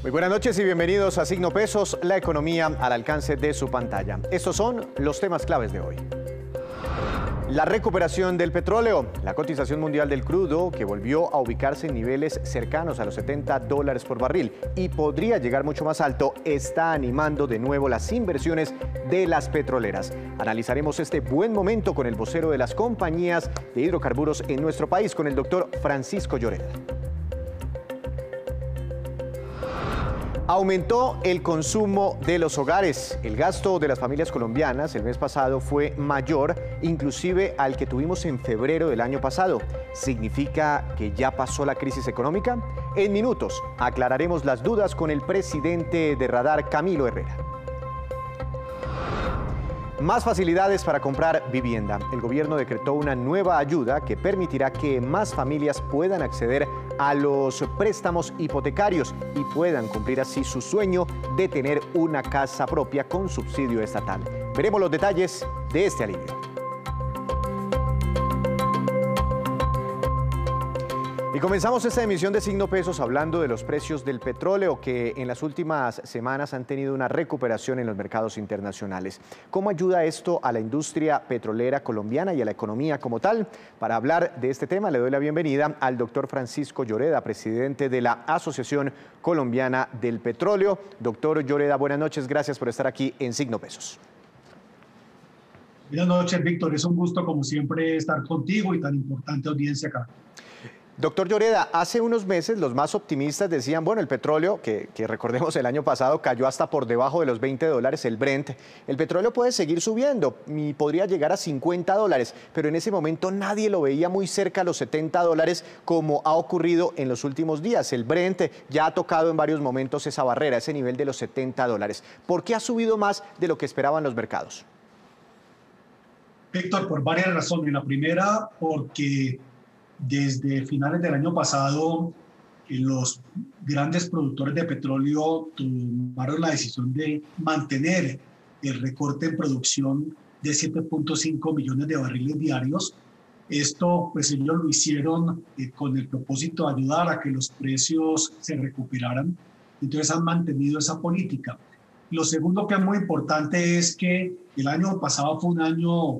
Muy buenas noches y bienvenidos a Signo Pesos, la economía al alcance de su pantalla. Estos son los temas claves de hoy. La recuperación del petróleo, la cotización mundial del crudo que volvió a ubicarse en niveles cercanos a los $70 por barril y podría llegar mucho más alto, está animando de nuevo las inversiones de las petroleras. Analizaremos este buen momento con el vocero de las compañías de hidrocarburos en nuestro país, con el doctor Francisco Lloreda. Aumentó el consumo de los hogares. El gasto de las familias colombianas el mes pasado fue mayor, inclusive al que tuvimos en febrero del año pasado. ¿Significa que ya pasó la crisis económica? En minutos aclararemos las dudas con el presidente de Radar, Camilo Herrera. Más facilidades para comprar vivienda. El gobierno decretó una nueva ayuda que permitirá que más familias puedan acceder a los préstamos hipotecarios y puedan cumplir así su sueño de tener una casa propia con subsidio estatal. Veremos los detalles de este alivio. Y comenzamos esta emisión de Signo Pesos hablando de los precios del petróleo que en las últimas semanas han tenido una recuperación en los mercados internacionales. ¿Cómo ayuda esto a la industria petrolera colombiana y a la economía como tal? Para hablar de este tema le doy la bienvenida al doctor Francisco Lloreda, presidente de la Asociación Colombiana del Petróleo. Doctor Lloreda, buenas noches, gracias por estar aquí en Signo Pesos. Buenas noches, Víctor. Es un gusto, como siempre, estar contigo y tan importante audiencia acá. Doctor Lloreda, hace unos meses los más optimistas decían, bueno, el petróleo, que recordemos el año pasado cayó hasta por debajo de los $20, el Brent, el petróleo puede seguir subiendo y podría llegar a $50, pero en ese momento nadie lo veía muy cerca a los $70 como ha ocurrido en los últimos días. El Brent ya ha tocado en varios momentos esa barrera, ese nivel de los $70. ¿Por qué ha subido más de lo que esperaban los mercados? Víctor, por varias razones. La primera, porque desde finales del año pasado, los grandes productores de petróleo tomaron la decisión de mantener el recorte en producción de 7.5 millones de barriles diarios. Esto, pues ellos lo hicieron con el propósito de ayudar a que los precios se recuperaran. Entonces han mantenido esa política. Lo segundo que es muy importante es que el año pasado fue un año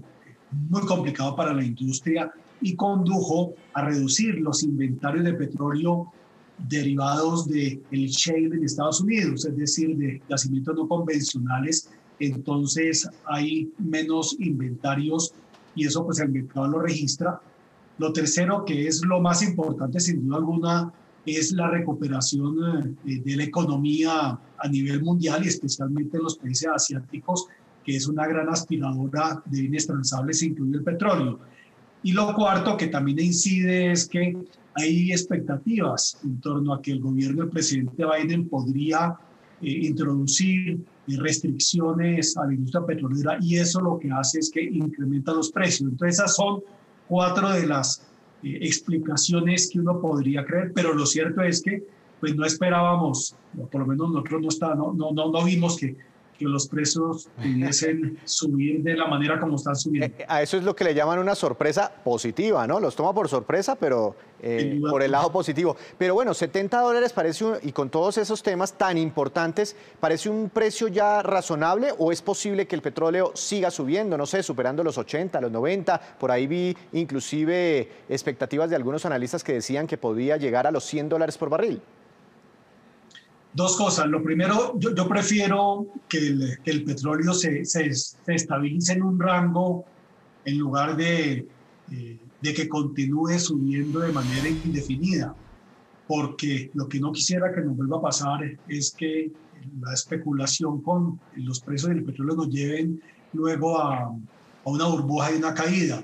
muy complicado para la industria y condujo a reducir los inventarios de petróleo derivados del shale en Estados Unidos, es decir, de yacimientos no convencionales. Entonces hay menos inventarios y eso pues el mercado lo registra. Lo tercero, que es lo más importante sin duda alguna, es la recuperación de la economía a nivel mundial y especialmente en los países asiáticos, que es una gran aspiradora de bienes transables, incluido el petróleo. Y lo cuarto que también incide es que hay expectativas en torno a que el gobierno del presidente Biden podría introducir restricciones a la industria petrolera y eso lo que hace es que incrementa los precios. Entonces esas son cuatro de las explicaciones que uno podría creer, pero lo cierto es que pues no esperábamos, o por lo menos nosotros no vimos que los precios pudiesen subir de la manera como están subiendo. A eso es lo que le llaman una sorpresa positiva, ¿no? Los toma por sorpresa, pero por el lado positivo. Pero bueno, $70 parece, y con todos esos temas tan importantes, ¿parece un precio ya razonable o es posible que el petróleo siga subiendo, no sé, superando los 80, los 90? Por ahí vi inclusive expectativas de algunos analistas que decían que podía llegar a los $100 por barril. Dos cosas. Lo primero, yo prefiero que el petróleo se estabilice en un rango en lugar de que continúe subiendo de manera indefinida, porque lo que no quisiera que nos vuelva a pasar es que la especulación con los precios del petróleo nos lleven luego a una burbuja y una caída.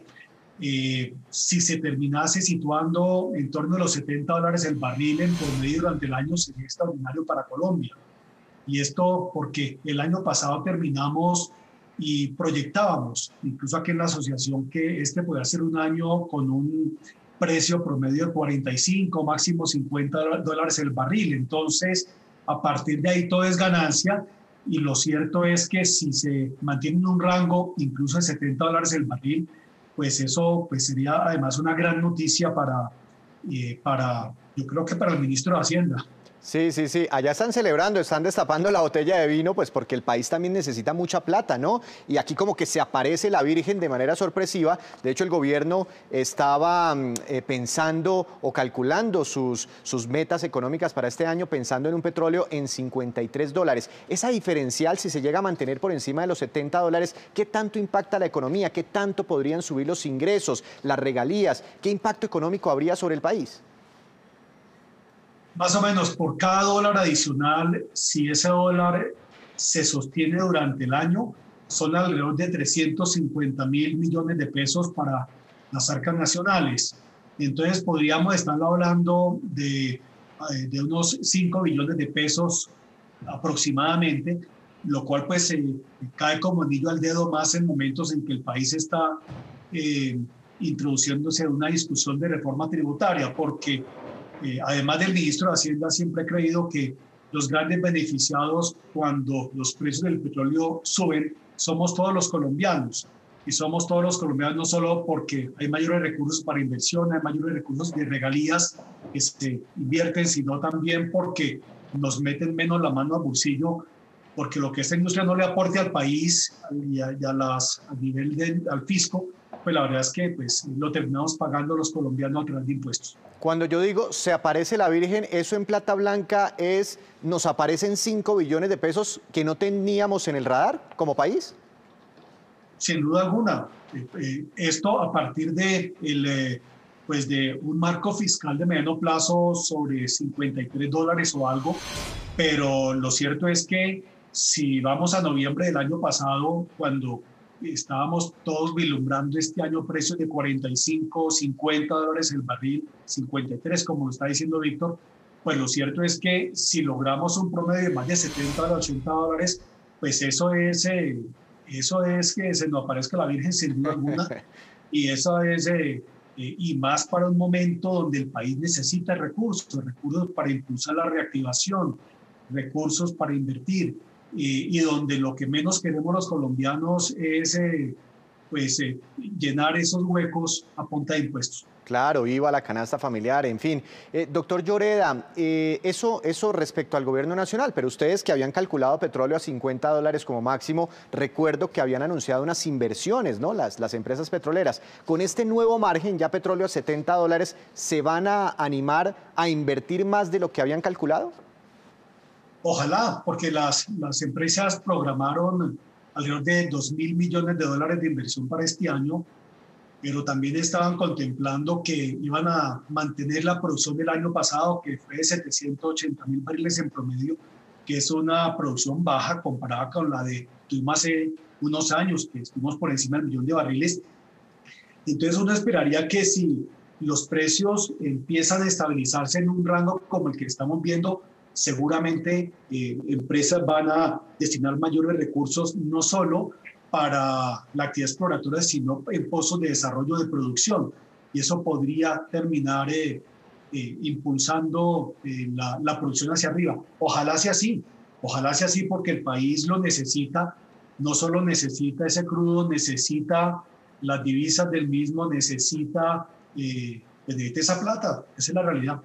Si se terminase situando en torno a los $70 el barril en promedio durante el año, sería extraordinario para Colombia. Y esto porque el año pasado terminamos y proyectábamos, incluso aquí en la asociación, que este podía ser un año con un precio promedio de 45, máximo $50 el barril. Entonces, a partir de ahí todo es ganancia. Y lo cierto es que si se mantiene en un rango incluso de $70 el barril, pues eso pues sería además una gran noticia para, yo creo que para el ministro de Hacienda. Sí, sí, sí. Allá están celebrando, están destapando la botella de vino, pues porque el país también necesita mucha plata, ¿no? Y aquí como que se aparece la Virgen de manera sorpresiva. De hecho, el gobierno estaba pensando o calculando sus metas económicas para este año, pensando en un petróleo en $53. Esa diferencial, si se llega a mantener por encima de los $70, ¿qué tanto impacta la economía? ¿Qué tanto podrían subir los ingresos, las regalías? ¿Qué impacto económico habría sobre el país? Más o menos por cada dólar adicional, si ese dólar se sostiene durante el año, son alrededor de 350.000 millones de pesos para las arcas nacionales. Entonces podríamos estar hablando de unos 5 billones de pesos aproximadamente, lo cual pues cae como anillo al dedo más en momentos en que el país está eh, introduciéndose en una discusión de reforma tributaria, porque además del ministro de Hacienda, siempre he creído que los grandes beneficiados cuando los precios del petróleo suben somos todos los colombianos. Y somos todos los colombianos no solo porque hay mayores recursos para inversión, hay mayores recursos de regalías que se invierten, sino también porque nos meten menos la mano al bolsillo, porque lo que esta industria no le aporte al país a nivel al fisco, pues la verdad es que pues, lo terminamos pagando los colombianos a través de impuestos. Cuando yo digo se aparece la Virgen, eso en plata blanca es, nos aparecen 5 billones de pesos que no teníamos en el radar como país. Sin duda alguna, esto a partir pues de un marco fiscal de mediano plazo sobre $53 o algo, pero lo cierto es que si vamos a noviembre del año pasado, cuando estábamos todos vislumbrando este año precios de 45, $50 el barril, 53 como lo está diciendo Víctor, pues lo cierto es que si logramos un promedio de más de $70 a $80, pues eso es que se nos aparezca la Virgen sin duda alguna, y eso es, y más para un momento donde el país necesita recursos para impulsar la reactivación, recursos para invertir, y donde lo que menos queremos los colombianos es llenar esos huecos a punta de impuestos. Claro, IVA, la canasta familiar, en fin. Doctor Lloreda, eso respecto al gobierno nacional, pero ustedes que habían calculado petróleo a $50 como máximo, recuerdo que habían anunciado unas inversiones, ¿no? Las empresas petroleras. Con este nuevo margen, ya petróleo a $70, ¿se van a animar a invertir más de lo que habían calculado? Ojalá, porque las empresas programaron alrededor de $2.000 millones de inversión para este año, pero también estaban contemplando que iban a mantener la producción del año pasado, que fue de 780.000 barriles en promedio, que es una producción baja comparada con la de tuvimos hace unos años, que estuvimos por encima del millón de barriles. Entonces uno esperaría que si los precios empiezan a estabilizarse en un rango como el que estamos viendo, seguramente empresas van a destinar mayores recursos no solo para la actividad exploratoria, sino en pozos de desarrollo de producción. Y eso podría terminar impulsando la producción hacia arriba. Ojalá sea así porque el país lo necesita, no solo necesita ese crudo, necesita las divisas del mismo, necesita esa plata, esa es la realidad.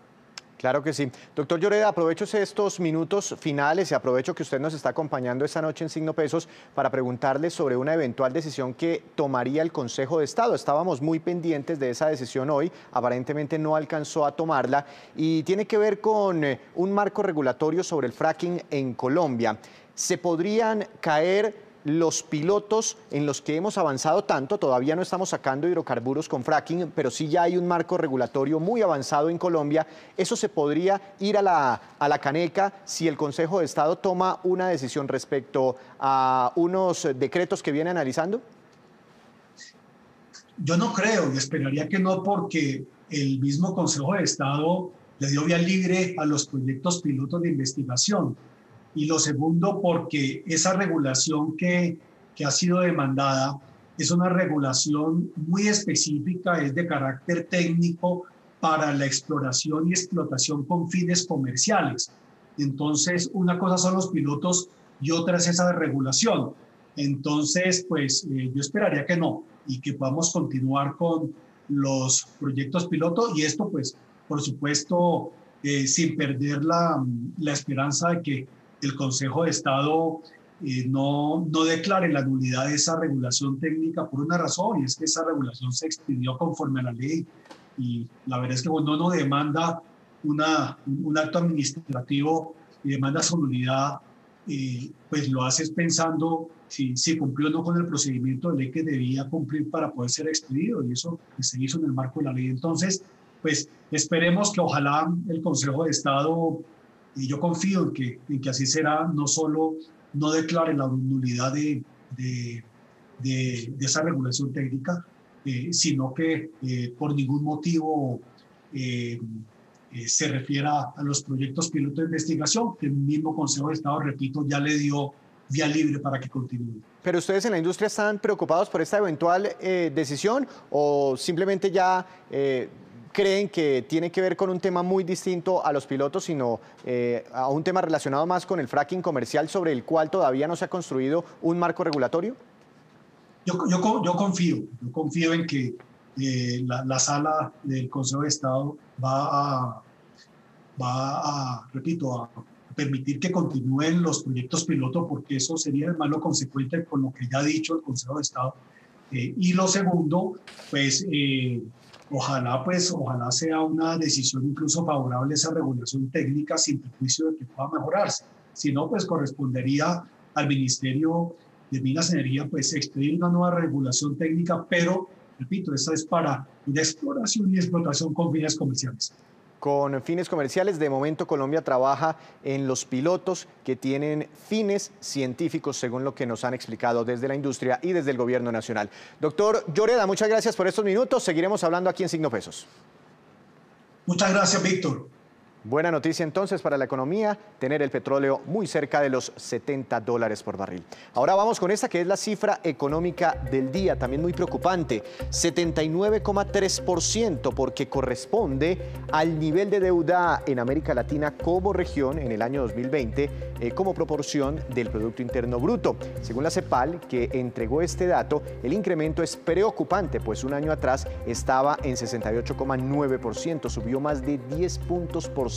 Claro que sí. Doctor Lloreda, aprovecho estos minutos finales y aprovecho que usted nos está acompañando esta noche en Signo Pesos para preguntarle sobre una eventual decisión que tomaría el Consejo de Estado. Estábamos muy pendientes de esa decisión hoy, aparentemente no alcanzó a tomarla y tiene que ver con un marco regulatorio sobre el fracking en Colombia. ¿Se podrían caer los pilotos en los que hemos avanzado tanto? Todavía no estamos sacando hidrocarburos con fracking, pero sí ya hay un marco regulatorio muy avanzado en Colombia. ¿Eso se podría ir a la caneca si el Consejo de Estado toma una decisión respecto a unos decretos que viene analizando? Yo no creo, y esperaría que no, porque el mismo Consejo de Estado le dio vía libre a los proyectos pilotos de investigación. Y lo segundo, porque esa regulación que ha sido demandada es una regulación muy específica, es de carácter técnico para la exploración y explotación con fines comerciales. Entonces, una cosa son los pilotos y otra es esa regulación. Entonces, pues yo esperaría que no y que podamos continuar con los proyectos piloto y esto, pues, por supuesto, sin perder la esperanza de que el Consejo de Estado no declare la nulidad de esa regulación técnica por una razón, y es que esa regulación se expidió conforme a la ley, y la verdad es que cuando uno demanda un acto administrativo y demanda su nulidad, pues lo haces pensando si cumplió o no con el procedimiento de ley que debía cumplir para poder ser expedido, y eso pues, se hizo en el marco de la ley. Entonces, pues esperemos que ojalá el Consejo de Estado, y yo confío en que así será, no solo no declare la nulidad de esa regulación técnica, sino que por ningún motivo se refiera a los proyectos piloto de investigación, que el mismo Consejo de Estado, repito, ya le dio vía libre para que continúe. ¿Pero ustedes en la industria están preocupados por esta eventual decisión o simplemente ya creen que tiene que ver con un tema muy distinto a los pilotos, sino a un tema relacionado más con el fracking comercial sobre el cual todavía no se ha construido un marco regulatorio? Yo confío en que la sala del Consejo de Estado va a, repito, a permitir que continúen los proyectos piloto, porque eso sería el malo consecuente con lo que ya ha dicho el Consejo de Estado. Y lo segundo, pues, ojalá sea una decisión incluso favorable a esa regulación técnica sin perjuicio de que pueda mejorarse. Si no, pues correspondería al Ministerio de Minas y Energía pues expedir una nueva regulación técnica, pero, repito, esta es para una exploración y explotación con fines comerciales. Con fines comerciales, de momento Colombia trabaja en los pilotos que tienen fines científicos, según lo que nos han explicado desde la industria y desde el gobierno nacional. Doctor Lloreda, muchas gracias por estos minutos. Seguiremos hablando aquí en Signo Pesos. Muchas gracias, Víctor. Buena noticia entonces para la economía, tener el petróleo muy cerca de los $70 por barril. Ahora vamos con esta que es la cifra económica del día, también muy preocupante, 79,3%, porque corresponde al nivel de deuda en América Latina como región en el año 2020 como proporción del Producto Interno Bruto. Según la CEPAL, que entregó este dato, el incremento es preocupante, pues un año atrás estaba en 68,9%, subió más de 10 puntos porcentuales.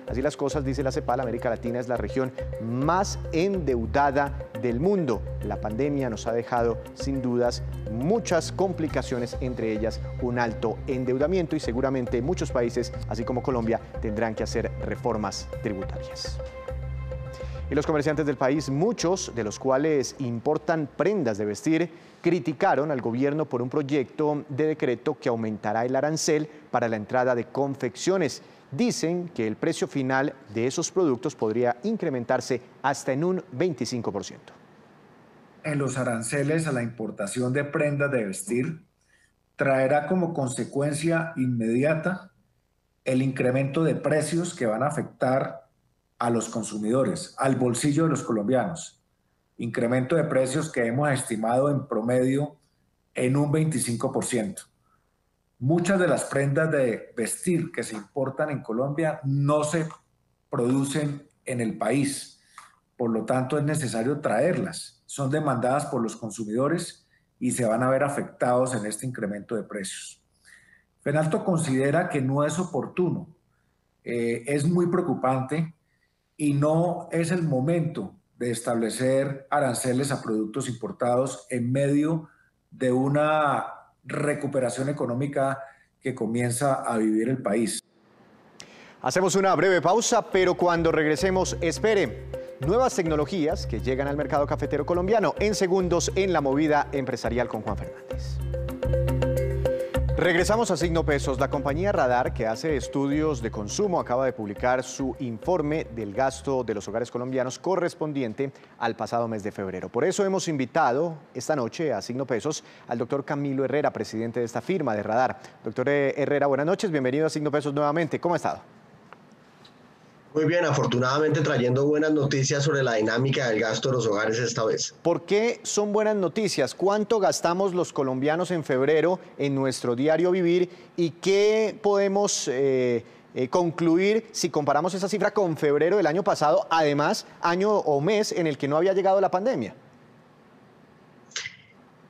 Así las cosas, dice la CEPAL, América Latina es la región más endeudada del mundo. La pandemia nos ha dejado, sin dudas, muchas complicaciones, entre ellas un alto endeudamiento, y seguramente muchos países, así como Colombia, tendrán que hacer reformas tributarias. Y los comerciantes del país, muchos de los cuales importan prendas de vestir, criticaron al gobierno por un proyecto de decreto que aumentará el arancel para la entrada de confecciones. Dicen que el precio final de esos productos podría incrementarse hasta en un 25%. En los aranceles a la importación de prendas de vestir traerá como consecuencia inmediata el incremento de precios que van a afectar a los consumidores, al bolsillo de los colombianos. Incremento de precios que hemos estimado en promedio en un 25%. Muchas de las prendas de vestir que se importan en Colombia no se producen en el país, por lo tanto es necesario traerlas. Son demandadas por los consumidores y se van a ver afectados en este incremento de precios. FENALTO considera que no es oportuno, es muy preocupante y no es el momento de establecer aranceles a productos importados en medio de una recuperación económica que comienza a vivir el país. Hacemos una breve pausa, pero cuando regresemos, espere. Nuevas tecnologías que llegan al mercado cafetero colombiano en segundos en La Movida Empresarial con Juan Fernández. Regresamos a Signo Pesos. La compañía Radar, que hace estudios de consumo, acaba de publicar su informe del gasto de los hogares colombianos correspondiente al pasado mes de febrero. Por eso hemos invitado esta noche a Signo Pesos al doctor Camilo Herrera, presidente de esta firma de Radar. Doctor Herrera, buenas noches, bienvenido a Signo Pesos nuevamente. ¿Cómo ha estado? Muy bien, afortunadamente trayendo buenas noticias sobre la dinámica del gasto de los hogares esta vez. ¿Por qué son buenas noticias? ¿Cuánto gastamos los colombianos en febrero en nuestro diario vivir? ¿Y qué podemos concluir si comparamos esa cifra con febrero del año pasado, además año o mes en el que no había llegado la pandemia?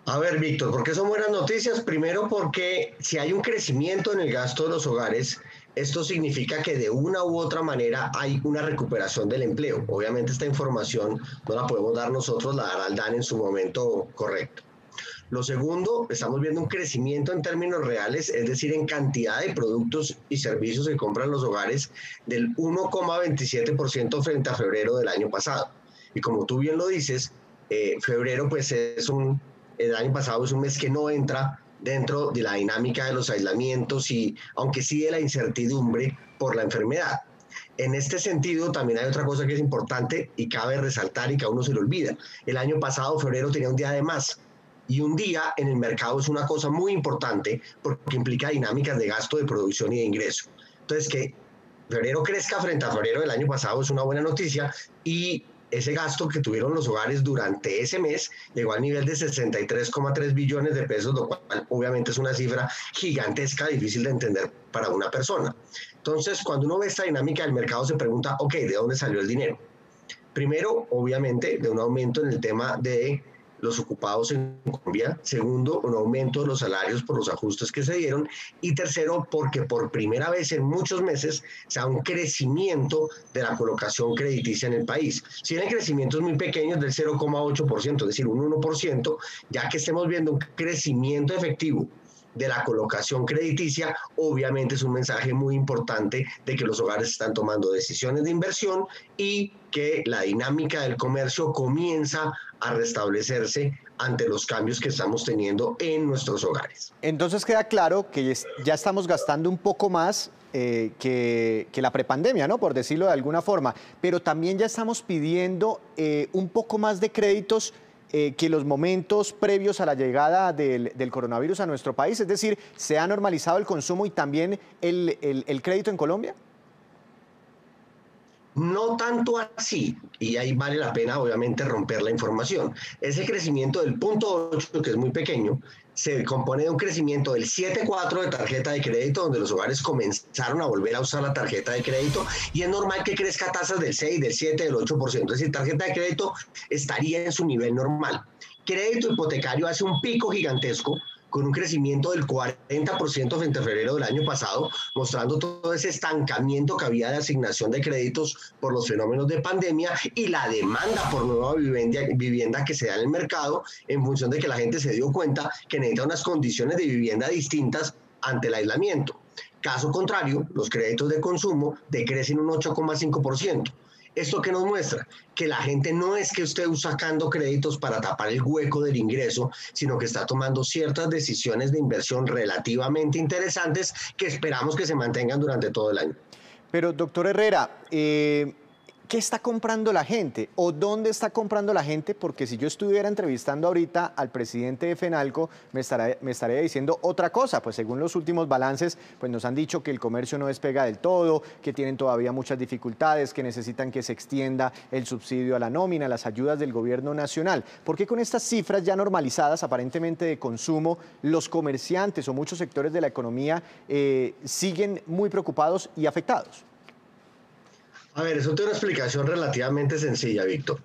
A ver, Víctor, ¿por qué son buenas noticias? Primero porque si hay un crecimiento en el gasto de los hogares, Esto significa que de una u otra manera hay una recuperación del empleo. Obviamente esta información no la podemos dar nosotros, la dará el DANE en su momento correcto. Lo segundo, estamos viendo un crecimiento en términos reales, es decir, en cantidad de productos y servicios que compran los hogares del 1,27% frente a febrero del año pasado. Y como tú bien lo dices, febrero pues el año pasado es un mes que no entra dentro de la dinámica de los aislamientos y aunque sí de la incertidumbre por la enfermedad. En este sentido, también hay otra cosa que es importante y cabe resaltar y que a uno se le olvida. El año pasado, febrero, tenía un día de más. Y un día en el mercado es una cosa muy importante porque implica dinámicas de gasto, de producción y de ingreso. Entonces, que febrero crezca frente a febrero del año pasado es una buena noticia y ese gasto que tuvieron los hogares durante ese mes llegó al nivel de 63,3 billones de pesos, lo cual obviamente es una cifra gigantesca, difícil de entender para una persona. Entonces, cuando uno ve esta dinámica del mercado, se pregunta, ok, ¿de dónde salió el dinero? Primero, obviamente, de un aumento en el tema de los ocupados en Colombia. Segundo, un aumento de los salarios por los ajustes que se dieron. Y tercero, porque por primera vez en muchos meses se da un crecimiento de la colocación crediticia en el país. Si bien el crecimiento es muy pequeño, es del 0,8%, es decir, un 1%, ya que estemos viendo un crecimiento efectivo de la colocación crediticia, obviamente es un mensaje muy importante de que los hogares están tomando decisiones de inversión y que la dinámica del comercio comienza a restablecerse ante los cambios que estamos teniendo en nuestros hogares. Entonces queda claro que ya estamos gastando un poco más que la prepandemia, ¿no? Por decirlo de alguna forma, pero también ya estamos pidiendo un poco más de créditos que los momentos previos a la llegada del coronavirus a nuestro país, es decir, ¿se ha normalizado el consumo y también el crédito en Colombia? No tanto así, y ahí vale la pena obviamente romper la información. Ese crecimiento del 0,8, que es muy pequeño, se compone de un crecimiento del 7,4 de tarjeta de crédito, donde los hogares comenzaron a volver a usar la tarjeta de crédito, y es normal que crezca tasas del 6, del 7, del 8%. Es decir, tarjeta de crédito estaría en su nivel normal. Crédito hipotecario hace un pico gigantesco, con un crecimiento del 40% frente a febrero del año pasado, mostrando todo ese estancamiento que había de asignación de créditos por los fenómenos de pandemia y la demanda por nueva vivienda que se da en el mercado en función de que la gente se dio cuenta que necesita unas condiciones de vivienda distintas ante el aislamiento. Caso contrario, los créditos de consumo decrecen un 8,5%. ¿Esto qué nos muestra? Que la gente no es que esté sacando créditos para tapar el hueco del ingreso, sino que está tomando ciertas decisiones de inversión relativamente interesantes que esperamos que se mantengan durante todo el año. Pero, doctor Herrera, ¿qué está comprando la gente? ¿O dónde está comprando la gente? Porque si yo estuviera entrevistando ahorita al presidente de FENALCO, me estaría diciendo otra cosa. Pues según los últimos balances, pues nos han dicho que el comercio no despega del todo, que tienen todavía muchas dificultades, que necesitan que se extienda el subsidio a la nómina, las ayudas del gobierno nacional. ¿Por qué con estas cifras ya normalizadas aparentemente de consumo, los comerciantes o muchos sectores de la economía siguen muy preocupados y afectados? A ver, eso tiene una explicación relativamente sencilla, Víctor.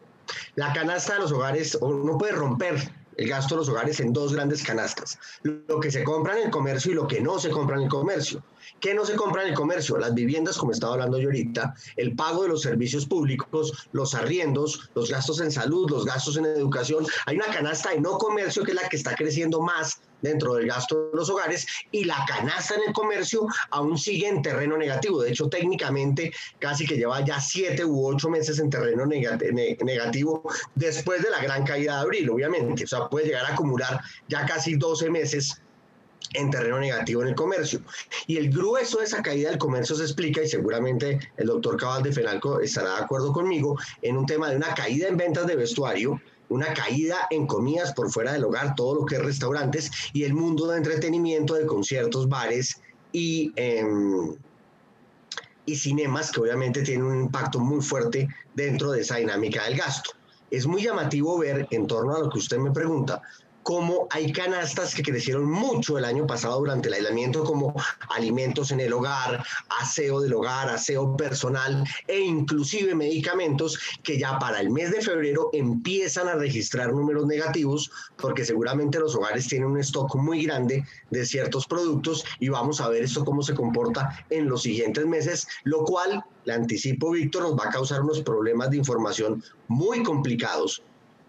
La canasta de los hogares, uno puede romper el gasto de los hogares en dos grandes canastas. Lo que se compra en el comercio y lo que no se compra en el comercio. ¿Qué no se compra en el comercio? Las viviendas, como estaba hablando yo ahorita, el pago de los servicios públicos, los arriendos, los gastos en salud, los gastos en educación. Hay una canasta de no comercio que es la que está creciendo más dentro del gasto de los hogares y la canasta en el comercio aún sigue en terreno negativo. De hecho, técnicamente casi que lleva ya 7 u 8 meses en terreno negativo después de la gran caída de abril, obviamente. O sea, puede llegar a acumular ya casi 12 meses en terreno negativo en el comercio. Y el grueso de esa caída del comercio se explica, y seguramente el doctor Cabal de FENALCO estará de acuerdo conmigo, en un tema de una caída en ventas de vestuario, una caída en comidas por fuera del hogar, todo lo que es restaurantes, y el mundo de entretenimiento, de conciertos, bares y cinemas, que obviamente tienen un impacto muy fuerte dentro de esa dinámica del gasto. Es muy llamativo ver, en torno a lo que usted me pregunta, cómo hay canastas que crecieron mucho el año pasado durante el aislamiento, como alimentos en el hogar, aseo del hogar, aseo personal e inclusive medicamentos que ya para el mes de febrero empiezan a registrar números negativos porque seguramente los hogares tienen un stock muy grande de ciertos productos y vamos a ver esto cómo se comporta en los siguientes meses, lo cual, le anticipo, Víctor, nos va a causar unos problemas de información muy complicados,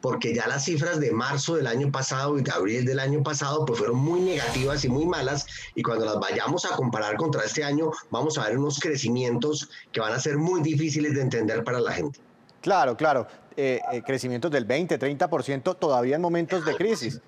porque ya las cifras de marzo del año pasado y de abril del año pasado pues fueron muy negativas y muy malas, y cuando las vayamos a comparar contra este año vamos a ver unos crecimientos que van a ser muy difíciles de entender para la gente. Claro, claro. Crecimientos del 20, 30% todavía en momentos de crisis.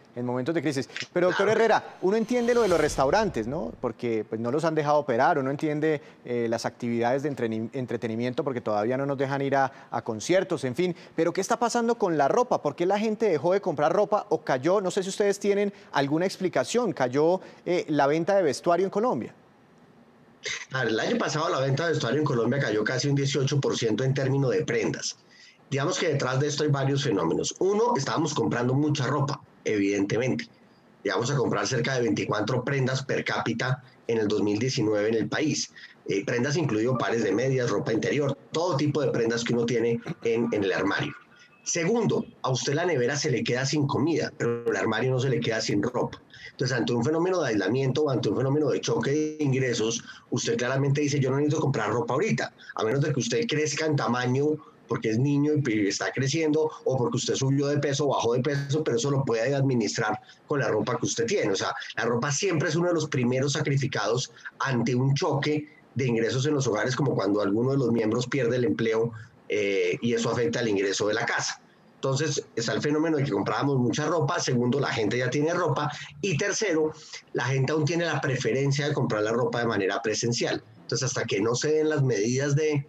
Pero, doctor Herrera, uno entiende lo de los restaurantes, ¿no? Porque pues, no los han dejado operar, uno entiende las actividades de entretenimiento porque todavía no nos dejan ir a conciertos, en fin. Pero, ¿qué está pasando con la ropa? ¿Por qué la gente dejó de comprar ropa o cayó? No sé si ustedes tienen alguna explicación. ¿Cayó la venta de vestuario en Colombia? El año pasado la venta de vestuario en Colombia cayó casi un 18% en términos de prendas. Digamos que detrás de esto hay varios fenómenos. Uno, estábamos comprando mucha ropa, evidentemente. Llegamos a comprar cerca de 24 prendas per cápita en el 2019 en el país. Prendas incluido pares de medias, ropa interior, todo tipo de prendas que uno tiene en el armario. Segundo, a usted la nevera se le queda sin comida, pero el armario no se le queda sin ropa. Entonces, ante un fenómeno de aislamiento, ante un fenómeno de choque de ingresos, usted claramente dice, yo no necesito comprar ropa ahorita, a menos de que usted crezca en tamaño porque es niño y está creciendo, o porque usted subió de peso o bajó de peso, pero eso lo puede administrar con la ropa que usted tiene. O sea, la ropa siempre es uno de los primeros sacrificados ante un choque de ingresos en los hogares, como cuando alguno de los miembros pierde el empleo y eso afecta el ingreso de la casa. Entonces, está el fenómeno de que comprábamos mucha ropa. Segundo, la gente ya tiene ropa. Y tercero, la gente aún tiene la preferencia de comprar la ropa de manera presencial. Entonces, hasta que no se den las medidas de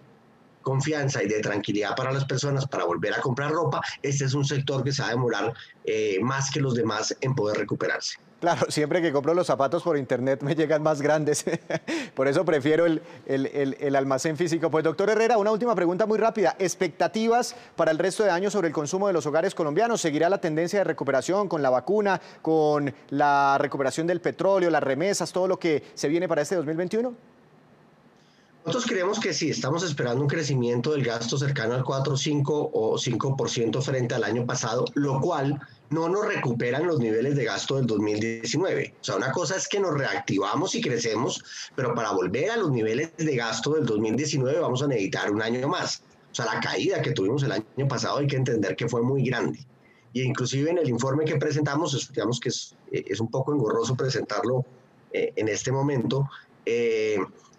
confianza y de tranquilidad para las personas para volver a comprar ropa, este es un sector que se va a demorar más que los demás en poder recuperarse. Claro, siempre que compro los zapatos por internet me llegan más grandes, por eso prefiero el almacén físico. Pues doctor Herrera, una última pregunta muy rápida. ¿Expectativas para el resto de año sobre el consumo de los hogares colombianos? ¿Seguirá la tendencia de recuperación con la vacuna, con la recuperación del petróleo, las remesas, todo lo que se viene para este 2021? Nosotros creemos que sí, estamos esperando un crecimiento del gasto cercano al 4, 5 o 5% frente al año pasado, lo cual no nos recuperan los niveles de gasto del 2019. O sea, una cosa es que nos reactivamos y crecemos, pero para volver a los niveles de gasto del 2019 vamos a necesitar un año más. O sea, la caída que tuvimos el año pasado hay que entender que fue muy grande. Y inclusive en el informe que presentamos, digamos que es un poco engorroso presentarlo en este momento,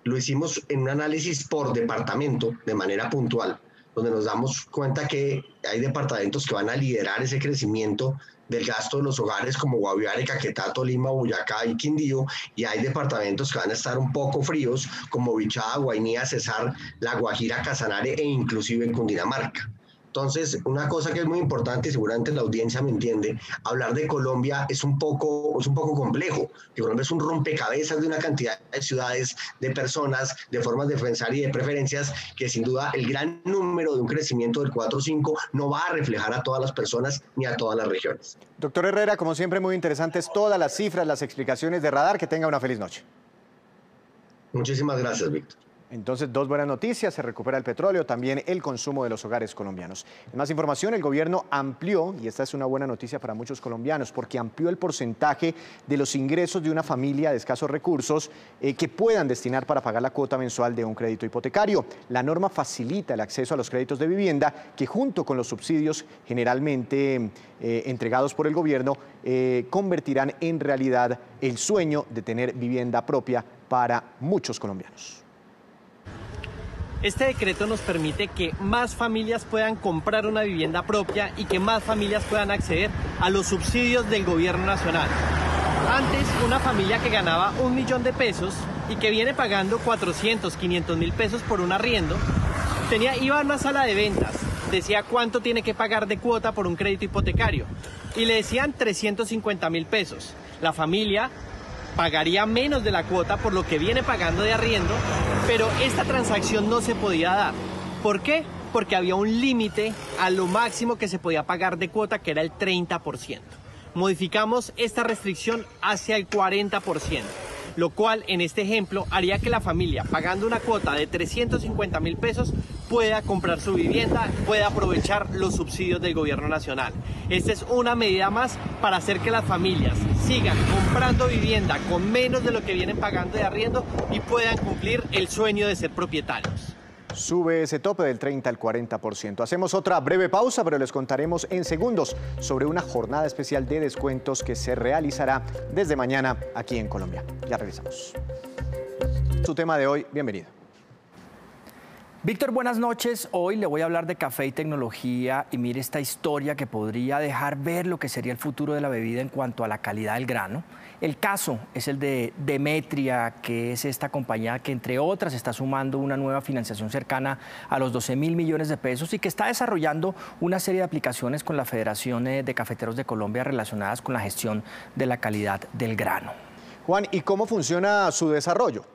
lo hicimos en un análisis por departamento, de manera puntual, donde nos damos cuenta que hay departamentos que van a liderar ese crecimiento del gasto de los hogares, como Guaviare, Caquetá, Tolima, Boyacá y Quindío, y hay departamentos que van a estar un poco fríos, como Bichada, Guainía, Cesar, La Guajira, Casanare e inclusive Cundinamarca. Entonces, una cosa que es muy importante, y seguramente la audiencia me entiende, hablar de Colombia es un poco complejo. Que Colombia es un rompecabezas de una cantidad de ciudades, de personas, de formas de pensar y de preferencias, que sin duda el gran número de un crecimiento del 4 o 5 no va a reflejar a todas las personas ni a todas las regiones. Doctor Herrera, como siempre, muy interesantes todas las cifras, las explicaciones de Radar. Que tenga una feliz noche. Muchísimas gracias, Víctor. Entonces, dos buenas noticias, se recupera el petróleo, también el consumo de los hogares colombianos. En más información, el gobierno amplió, y esta es una buena noticia para muchos colombianos, porque amplió el porcentaje de los ingresos de una familia de escasos recursos que puedan destinar para pagar la cuota mensual de un crédito hipotecario. La norma facilita el acceso a los créditos de vivienda que, junto con los subsidios generalmente entregados por el gobierno, convertirán en realidad el sueño de tener vivienda propia para muchos colombianos. Este decreto nos permite que más familias puedan comprar una vivienda propia y que más familias puedan acceder a los subsidios del gobierno nacional. Antes, una familia que ganaba 1 millón de pesos y que viene pagando 400, 500 mil pesos por un arriendo, iba a una sala de ventas, decía cuánto tiene que pagar de cuota por un crédito hipotecario y le decían 350 mil pesos. La familia pagaría menos de la cuota por lo que viene pagando de arriendo, pero esta transacción no se podía dar. ¿Por qué? Porque había un límite a lo máximo que se podía pagar de cuota, que era el 30%. modificamos esta restricción hacia el 40%. Lo cual en este ejemplo haría que la familia, pagando una cuota de 350.000 pesos, pueda comprar su vivienda, pueda aprovechar los subsidios del gobierno nacional. Esta es una medida más para hacer que las familias sigan comprando vivienda con menos de lo que vienen pagando de arriendo y puedan cumplir el sueño de ser propietarios. Sube ese tope del 30 al 40%. Hacemos otra breve pausa, pero les contaremos en segundos sobre una jornada especial de descuentos que se realizará desde mañana aquí en Colombia. Ya regresamos. Su tema de hoy, bienvenido. Víctor, buenas noches. Hoy le voy a hablar de café y tecnología y mire esta historia que podría dejar ver lo que sería el futuro de la bebida en cuanto a la calidad del grano. El caso es el de Demetria, que es esta compañía que entre otras está sumando una nueva financiación cercana a los 12.000 millones de pesos y que está desarrollando una serie de aplicaciones con la Federación de Cafeteros de Colombia relacionadas con la gestión de la calidad del grano. Juan, ¿y cómo funciona su desarrollo?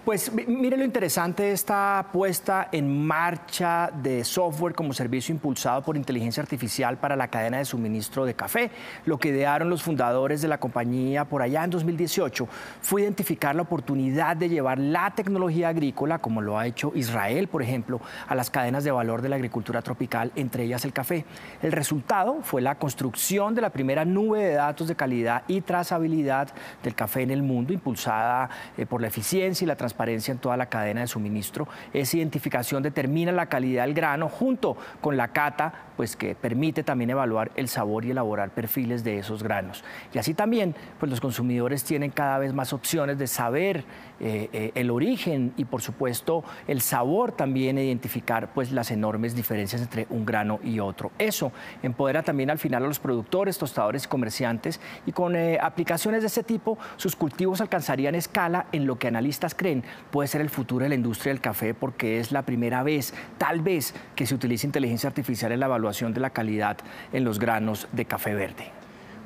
Pues mire lo interesante de esta puesta en marcha de software como servicio impulsado por inteligencia artificial para la cadena de suministro de café. Lo que idearon los fundadores de la compañía por allá en 2018 fue identificar la oportunidad de llevar la tecnología agrícola, como lo ha hecho Israel, por ejemplo, a las cadenas de valor de la agricultura tropical, entre ellas el café. El resultado fue la construcción de la primera nube de datos de calidad y trazabilidad del café en el mundo, impulsada por la eficiencia y la transparencia en toda la cadena de suministro. Esa identificación determina la calidad del grano junto con la cata, pues que permite también evaluar el sabor y elaborar perfiles de esos granos. Y así también, pues los consumidores tienen cada vez más opciones de saber el origen y por supuesto el sabor también, identificar pues las enormes diferencias entre un grano y otro. Eso empodera también al final a los productores, tostadores y comerciantes, y con aplicaciones de este tipo sus cultivos alcanzarían escala en lo que analistas creen puede ser el futuro de la industria del café, porque es la primera vez, tal vez, que se utiliza inteligencia artificial en la evaluación de la calidad en los granos de café verde.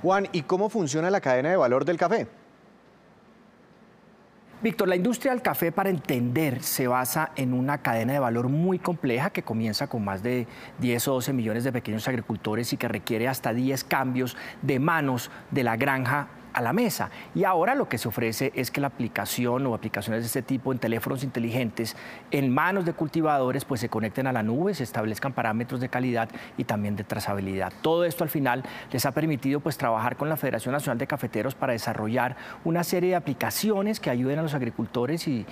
Juan, ¿y cómo funciona la cadena de valor del café? Víctor, la industria del café, para entender, se basa en una cadena de valor muy compleja que comienza con más de 10 o 12 millones de pequeños agricultores y que requiere hasta 10 cambios de manos de la granja a la mesa. Y ahora lo que se ofrece es que la aplicación o aplicaciones de este tipo en teléfonos inteligentes en manos de cultivadores pues se conecten a la nube, se establezcan parámetros de calidad y también de trazabilidad. Todo esto al final les ha permitido pues trabajar con la Federación Nacional de Cafeteros para desarrollar una serie de aplicaciones que ayuden a los agricultores y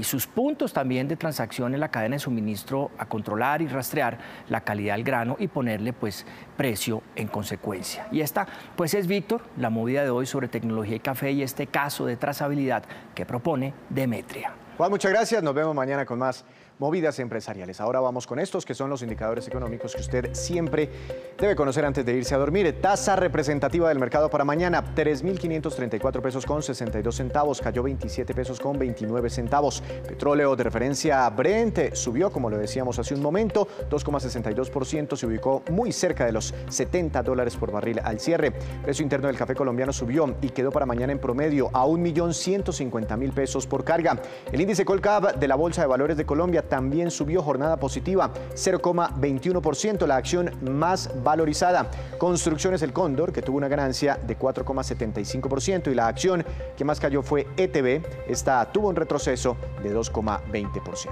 sus puntos también de transacción en la cadena de suministro a controlar y rastrear la calidad del grano y ponerle pues precio en consecuencia. Y esta pues es, Víctor, la movida de hoy sobre tecnología y café y este caso de trazabilidad que propone Demetria. Juan, muchas gracias. Nos vemos mañana con más movidas empresariales. Ahora vamos con estos que son los indicadores económicos que usted siempre debe conocer antes de irse a dormir. Tasa representativa del mercado para mañana, 3.534 pesos con 62 centavos, cayó 27 pesos con 29 centavos. Petróleo de referencia Brent subió, como lo decíamos hace un momento, 2,62%, se ubicó muy cerca de los $70 por barril al cierre. Precio interno del café colombiano subió y quedó para mañana en promedio a 1.150.000 pesos por carga. El índice Colcap de la Bolsa de Valores de Colombia también subió, jornada positiva, 0,21%, la acción más valorizada. Construcciones El Cóndor, que tuvo una ganancia de 4,75%, y la acción que más cayó fue ETB, esta tuvo un retroceso de 2,20%.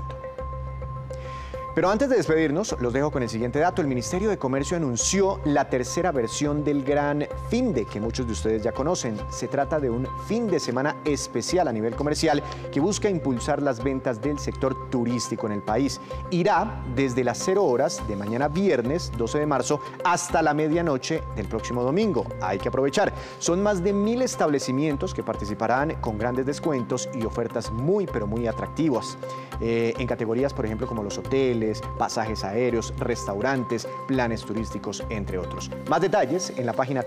Pero antes de despedirnos, los dejo con el siguiente dato. El Ministerio de Comercio anunció la tercera versión del Gran Finde, que muchos de ustedes ya conocen. Se trata de un fin de semana especial a nivel comercial que busca impulsar las ventas del sector turístico en el país. Irá desde las 0 horas de mañana viernes 12 de marzo hasta la medianoche del próximo domingo. Hay que aprovechar. Son más de 1.000 establecimientos que participarán con grandes descuentos y ofertas muy, pero muy atractivas. En categorías, por ejemplo, como los hoteles, pasajes aéreos, restaurantes, planes turísticos, entre otros. Más detalles en la página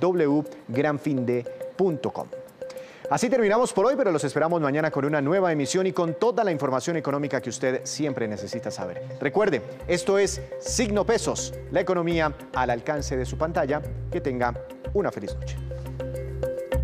www.granfinde.com. Así terminamos por hoy, pero los esperamos mañana con una nueva emisión y con toda la información económica que usted siempre necesita saber. Recuerde, esto es Signo Pesos, la economía al alcance de su pantalla. Que tenga una feliz noche.